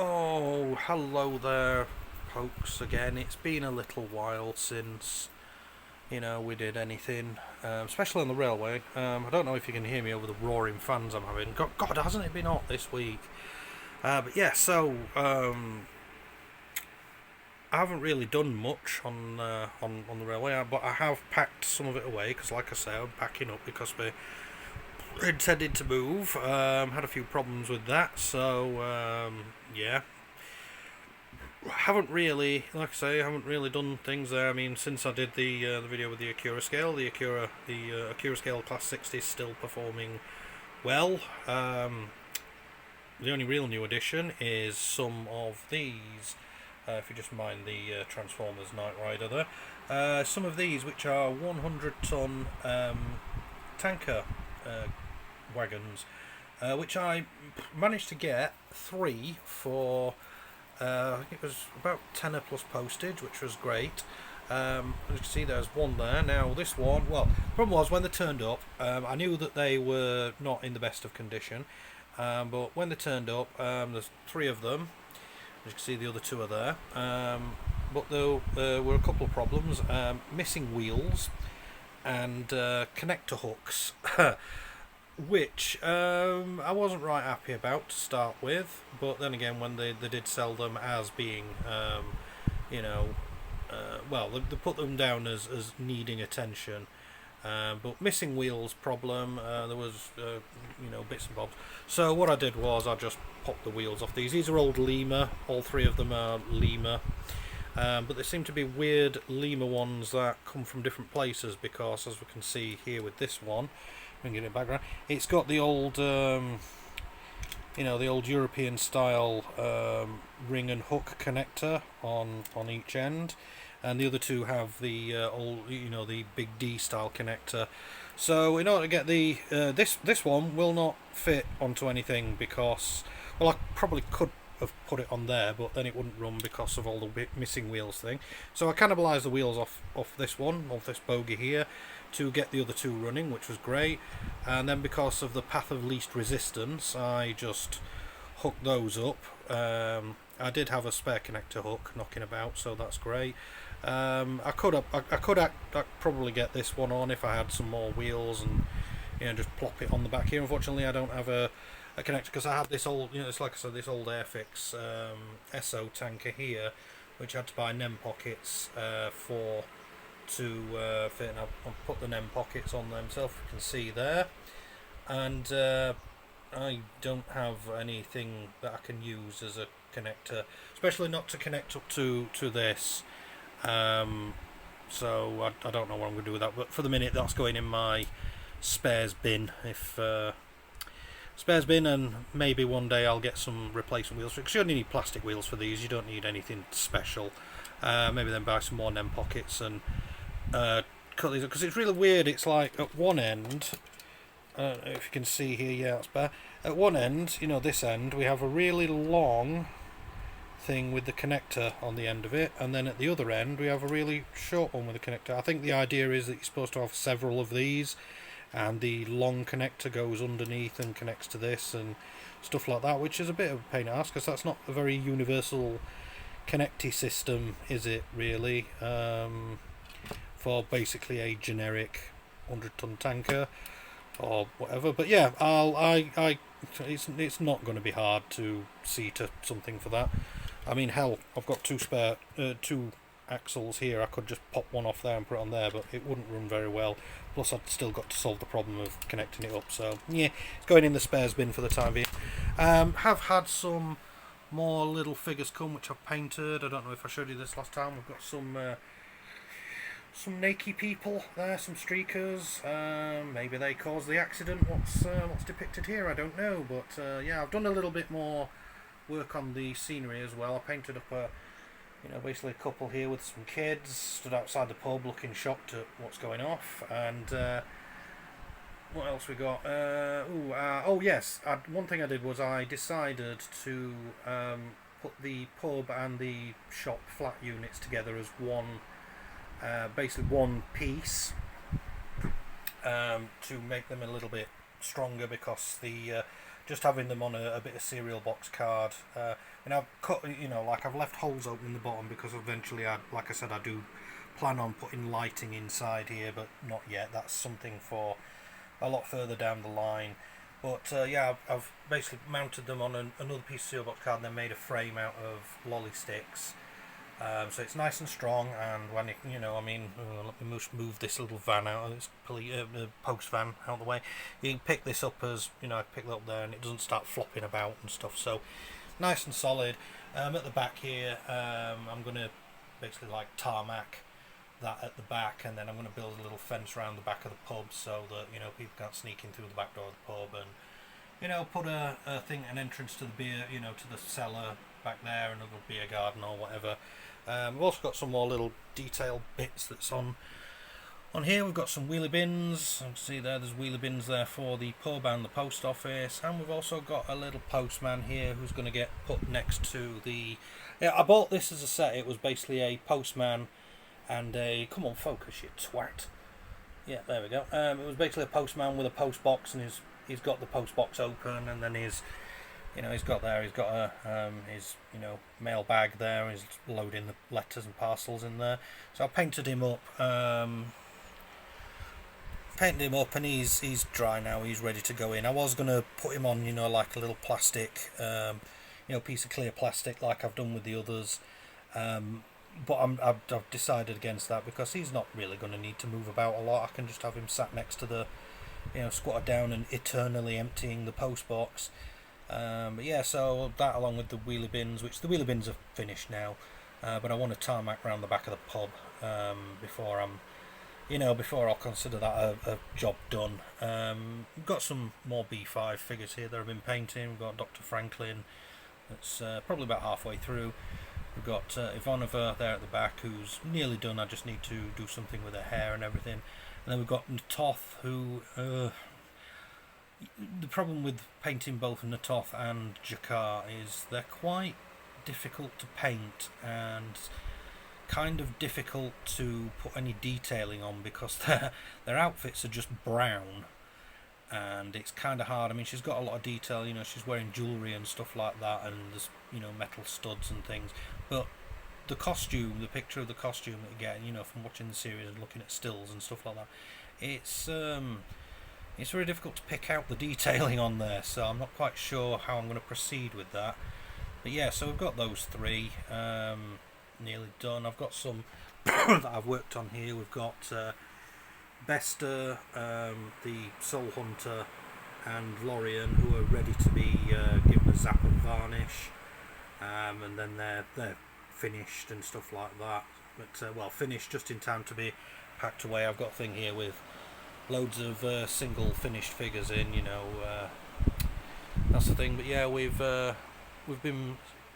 Oh, hello there, folks. Again, it's been a little while since we did anything, especially on the railway. I don't know if you can hear me over the roaring fans I'm having. God, hasn't it been hot this week? But yeah, I haven't really done much on the railway, but I have packed some of it away because, like I say, I'm packing up because we intended to move. Had a few problems with that, so yeah, haven't really, like I say, haven't really done things there. I mean, since I did the video with the Acura scale, the Acura scale Class 60 is still performing well. The only real new addition is some of these. If you just mind the Transformers Knight Rider there, some of these which are 100-ton tanker wagons, which I managed to get three for. I think it was about tenner plus postage, which was great. As you can see, there's one there. Now this one, well, the problem was when they turned up, I knew that they were not in the best of condition. But when they turned up, there's three of them. As you can see, the other two are there. But there were a couple of problems: missing wheels and connector hooks. Which I wasn't right happy about to start with, but then again, when they did sell them as being, you know, well, they put them down as needing attention. But missing wheels problem, there was, bits and bobs. So what I did was I just popped the wheels off these. These are old Lima, all three of them are Lima. But there seem to be weird Lima ones that come from different places because, as we can see here with this one, bringing it background, it's got the old, the old European style ring and hook connector on each end, and the other two have the old, the big D style connector. So in order to get the this one will not fit onto anything because, well, I probably could have put it on there, but then it wouldn't run because of all the missing wheels thing. So I cannibalised the wheels off this one, off this bogie here, to get the other two running, which was great. And then because of the path of least resistance, I just hooked those up. I did have a spare connector hook knocking about, so that's great. I could probably get this one on if I had some more wheels and just plop it on the back here. Unfortunately, I don't have a connector because I had this old, it's like I said, this old Airfix SO tanker here, which I had to buy NEM pockets for to fit, and I'll put the NEM pockets on themselves, you can see there, and I don't have anything that I can use as a connector, especially not to connect up to this, so I don't know what I'm going to do with that, but for the minute that's going in my spares bin, and maybe one day I'll get some replacement wheels, because you only need plastic wheels for these, you don't need anything special. Maybe then buy some more NEM pockets and cut these up, because it's really weird. It's like at one end, if you can see here, yeah, it's better. At one end, this end, we have a really long thing with the connector on the end of it, and then at the other end we have a really short one with a connector. I think the idea is that you're supposed to have several of these, and the long connector goes underneath and connects to this and stuff like that, which is a bit of a pain in the ass because that's not a very universal connecty system, is it really, for basically a generic 100-ton tanker or whatever. But yeah, it's not going to be hard to see to something for that. I mean, hell, I've got two axles here. I could just pop one off there and put it on there, but it wouldn't run very well. Plus, I'd still got to solve the problem of connecting it up. So yeah, it's going in the spares bin for the time being. Have had some more little figures come, which I've painted. I don't know if I showed you this last time. We've got some naked people there, some streakers. Maybe they caused the accident. What's depicted here, I don't know. But yeah, I've done a little bit more work on the scenery as well. I painted up basically a couple here with some kids stood outside the pub looking shocked at what's going off. And what else we got? Oh yes, one thing I did was I decided to put the pub and the shop flat units together as one, basically one piece, to make them a little bit stronger, because the just having them on a bit of cereal box card. And I've cut, like I've left holes open in the bottom because eventually, like I said, I do plan on putting lighting inside here, but not yet. That's something for a lot further down the line. But yeah, I've basically mounted them on another piece of cereal box card and then made a frame out of lolly sticks. So it's nice and strong, and when let me move this little van out, this post van out of the way. You can pick this up as, I pick it up there and it doesn't start flopping about and stuff, so nice and solid. At the back here, I'm going to basically like tarmac that at the back, and then I'm going to build a little fence around the back of the pub so that, people can't sneak in through the back door of the pub, and, put an entrance to the beer, to the cellar back there, and a little beer garden or whatever. We've also got some more little detail bits that's on here. We've got some wheelie bins. You can see there's wheelie bins there for the pub and the post office, and we've also got a little postman here who's going to get put next to the... Yeah, I bought this as a set. It was basically a postman and a... Come on, focus, you twat. Yeah, there we go. It was basically a postman with a post box, and he's got the post box open, and then he's got his mail bag there. He's loading the letters and parcels in there. So I painted him up. And he's dry now. He's ready to go in. I was gonna put him on, like a little plastic, piece of clear plastic, like I've done with the others. But I've decided against that because he's not really going to need to move about a lot. I can just have him sat next to the, squatted down and eternally emptying the post box. But yeah, so that along with the wheelie bins, which the wheelie bins are finished now, but I want to tarmac around the back of the pub before I'll consider that a job done. We've got some more B5 figures here that I've been painting. We've got Dr. Franklin, that's probably about halfway through. We've got Ivanova there at the back, who's nearly done. I just need to do something with her hair and everything. And then we've got Natoth, who... the problem with painting both Natoth and Jakar is they're quite difficult to paint and kind of difficult to put any detailing on because their outfits are just brown, and it's kind of hard. I mean, she's got a lot of detail, she's wearing jewellery and stuff like that, and there's metal studs and things, but the costume, the picture of the costume that you get, from watching the series and looking at stills and stuff like that, it's very difficult to pick out the detailing on there, so I'm not quite sure how I'm going to proceed with that. But yeah, so we've got those three nearly done. I've got some that I've worked on here. We've got Bester, the Soul Hunter, and Lorian, who are ready to be given a zap and varnish, and then they're finished and stuff like that. But finished just in time to be packed away. I've got a thing here with loads of single finished figures in, that's the thing. But yeah, we've been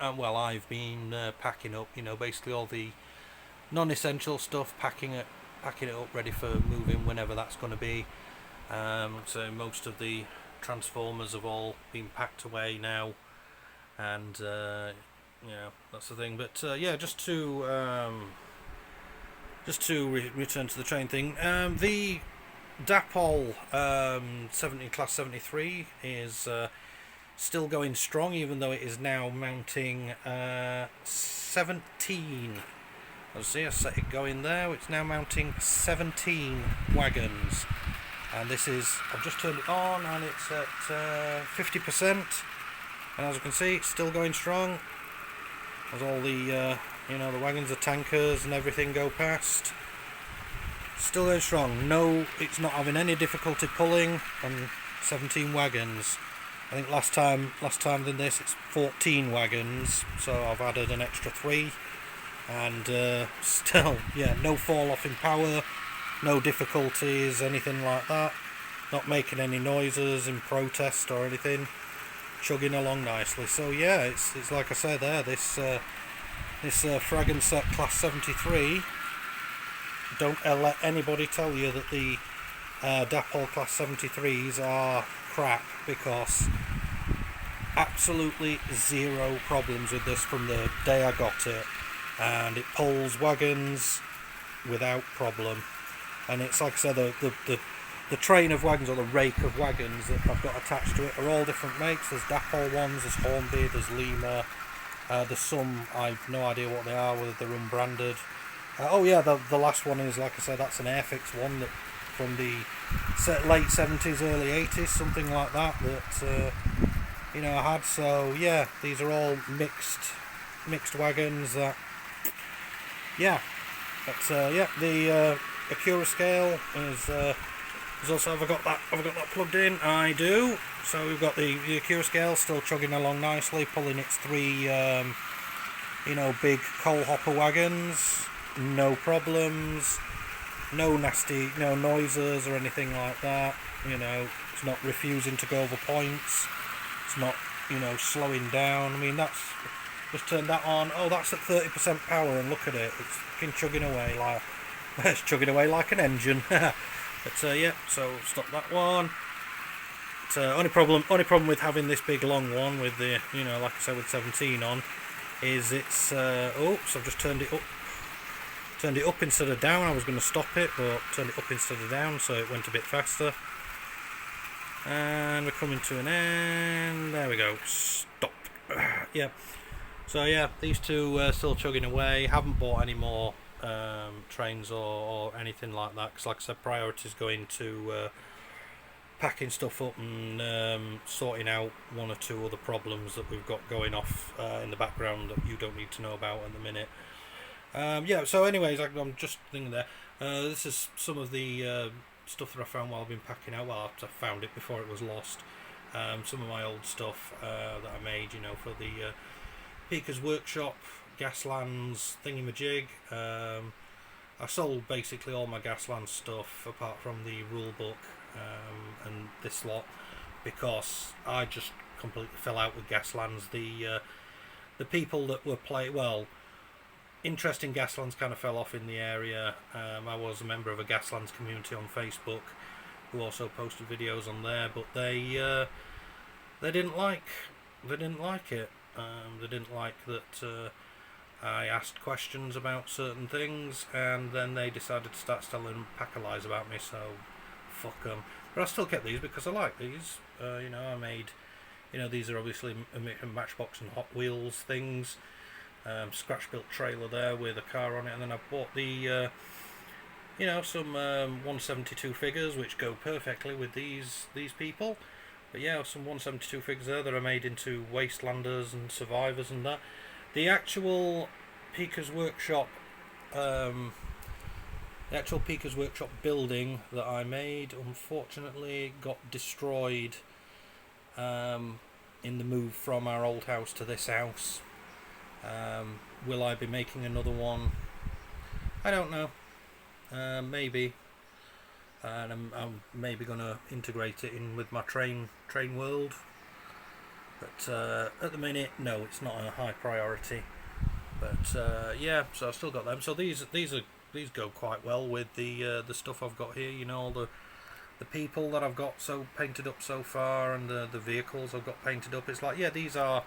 I've been packing up, basically all the non-essential stuff, packing it up ready for moving whenever that's going to be. So most of the Transformers have all been packed away now, and that's the thing. But yeah, just to return to the train thing, the Dapol 70 Class 73 is still going strong, even though it is now mounting 17. Let's see, I set it going there. It's now mounting 17 wagons, and this is, I've just turned it on and it's at 50%, and as you can see, it's still going strong as all the the wagons, the tankers and everything go past. Still going strong. No, it's not having any difficulty pulling on 17 wagons. I think last time than this it's 14 wagons, so I've added an extra 3, and still, yeah, no fall off in power, no difficulties, anything like that. Not making any noises in protest or anything. Chugging along nicely. So yeah, it's like I said there, this Fragenset Class 73. Don't let anybody tell you that the Dapol Class 73s are crap, because absolutely zero problems with this from the day I got it, and it pulls wagons without problem. And it's like I said, the the train of wagons, or the rake of wagons that I've got attached to it, are all different makes. There's Dapol ones, there's Hornby, there's Lima. There's some I've no idea what they are, whether they're unbranded. Oh yeah, the last one is, like I said, that's an Airfix one that from the late 70s, early 80s, something like that. That I had. So yeah, these are all mixed wagons. That yeah, that's the Acura scale is also. Have I got that plugged in? I do. So we've got the Acura scale still chugging along nicely, pulling its three big coal hopper wagons. No problems, no nasty, no noises or anything like that. It's not refusing to go over points. It's not, slowing down. I mean, that's just turned that on. Oh, that's at 30% power, and look at it. It's fucking chugging away like it's chugging away like an engine. But yeah, so stop that one. Only problem with having this big long one with the, like I said, with 17 on, is it's so I've just turned it up instead of down. I was going to stop it, but turned it up instead of down, so it went a bit faster. And we're coming to an end. There we go. Stop. Yeah. So yeah, these two still chugging away. Haven't bought any more trains or anything like that, because like I said, priority is going to packing stuff up and sorting out one or two other problems that we've got going off in the background that you don't need to know about at the minute. Yeah, so anyways, I'm just thinking there. This is some of the stuff that I found while I've been packing out. Well, I found it before it was lost. Some of my old stuff that I made, for the Pika's Workshop, Gaslands, thingy-majig. I sold basically all my Gaslands stuff apart from the rule book and this lot, because I just completely fell out with Gaslands. The people that were interest in Gaslands kind of fell off in the area. I was a member of a Gaslands community on Facebook who also posted videos on there, but they didn't like it. They didn't like that I asked questions about certain things, and then they decided to start telling pack of lies about me. So fuck them. But I still kept these because I like these. I made, these are obviously Matchbox and Hot Wheels things. Scratch built trailer there with a car on it, and then I bought the some 172 figures which go perfectly with these people. But yeah, some 172 figures there that are made into Wastelanders and Survivors and that. The actual Pika's Workshop building that I made, unfortunately got destroyed in the move from our old house to this house. Will I be making another one? I don't know. Maybe. And I'm maybe going to integrate it in with my train world. But at the minute, no, it's not a high priority. But yeah, so I've still got them. So these go quite well with the stuff I've got here. All the people that I've got painted up so far, and the vehicles I've got painted up. It's like, yeah, these are.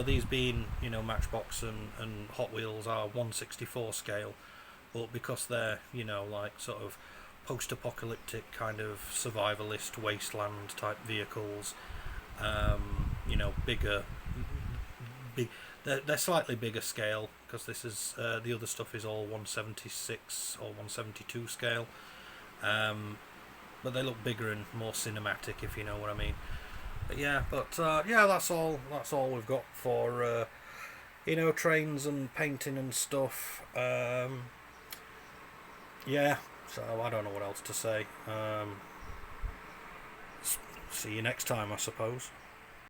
These being, Matchbox and Hot Wheels are 1/64 scale, but because they're, like sort of post-apocalyptic kind of survivalist wasteland type vehicles, bigger, they're slightly bigger scale, because this is, the other stuff is all 1/76 or 1/72 scale, but they look bigger and more cinematic, if you know what I mean. But yeah, that's all we've got for trains and painting and stuff. Yeah, so I don't know what else to say. See you next time, I suppose.